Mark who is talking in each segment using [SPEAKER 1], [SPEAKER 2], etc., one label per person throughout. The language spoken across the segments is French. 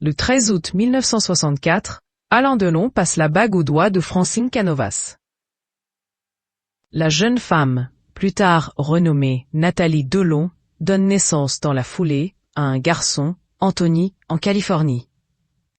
[SPEAKER 1] Le 13 août 1964, Alain Delon passe la bague au doigt de Francine Canovas. La jeune femme, plus tard renommée Nathalie Delon, donne naissance dans la foulée à un garçon, Anthony, en Californie.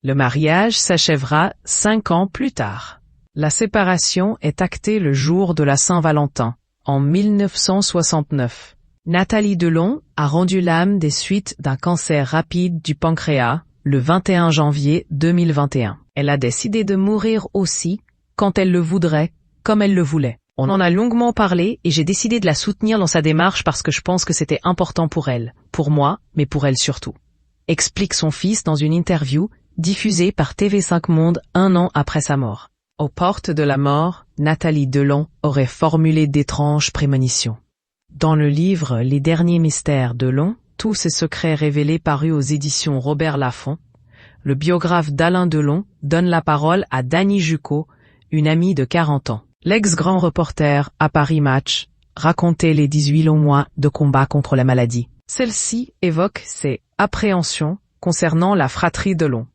[SPEAKER 1] Le mariage s'achèvera 5 ans plus tard. La séparation est actée le jour de la Saint-Valentin, en 1969. Nathalie Delon a rendu l'âme des suites d'un cancer rapide du pancréas, le 21 janvier 2021. Elle a décidé de mourir aussi, quand elle le voudrait, comme elle le voulait. On en a longuement parlé et j'ai décidé de la soutenir dans sa démarche parce que je pense que c'était important pour elle, pour moi, mais pour elle surtout. Explique son fils dans une interview diffusée par TV5 Monde 1 an après sa mort. Aux portes de la mort, Nathalie Delon aurait formulé d'étranges prémonitions. Dans le livre Les derniers mystères Delon, tous ses secrets révélés paru aux éditions Robert Laffont, le biographe d'Alain Delon donne la parole à Dany Jucco, une amie de 40 ans. L'ex-grand reporter à Paris Match racontait les 18 longs mois de combat contre la maladie. Celle-ci évoque ses appréhensions concernant la fratrie Delon.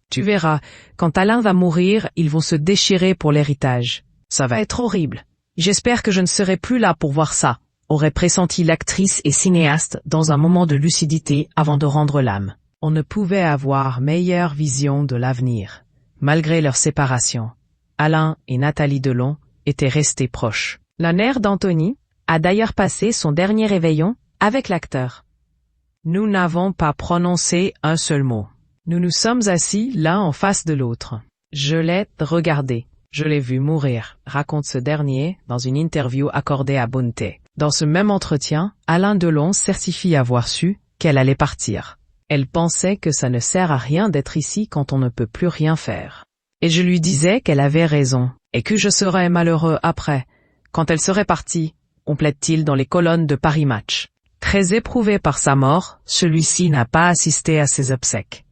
[SPEAKER 1] Tu verras, quand Alain va mourir, ils vont se déchirer pour l'héritage. Ça va être horrible. J'espère que je ne serai plus là pour voir ça, aurait pressenti l'actrice et cinéaste dans un moment de lucidité avant de rendre l'âme. On ne pouvait avoir meilleure vision de l'avenir. Malgré leur séparation, Alain et Nathalie Delon étaient restés proches. La mère d'Anthony a d'ailleurs passé son dernier réveillon avec l'acteur. Nous n'avons pas prononcé un seul mot. Nous nous sommes assis l'un en face de l'autre. Je l'ai regardé. Je l'ai vu mourir, raconte ce dernier dans une interview accordée à Bonte. Dans ce même entretien, Alain Delon certifie avoir su qu'elle allait partir. Elle pensait que ça ne sert à rien d'être ici quand on ne peut plus rien faire. Et je lui disais qu'elle avait raison, et que je serais malheureux après, quand elle serait partie, complète-t-il dans les colonnes de Paris Match. Très éprouvé par sa mort, celui-ci n'a pas assisté à ses obsèques.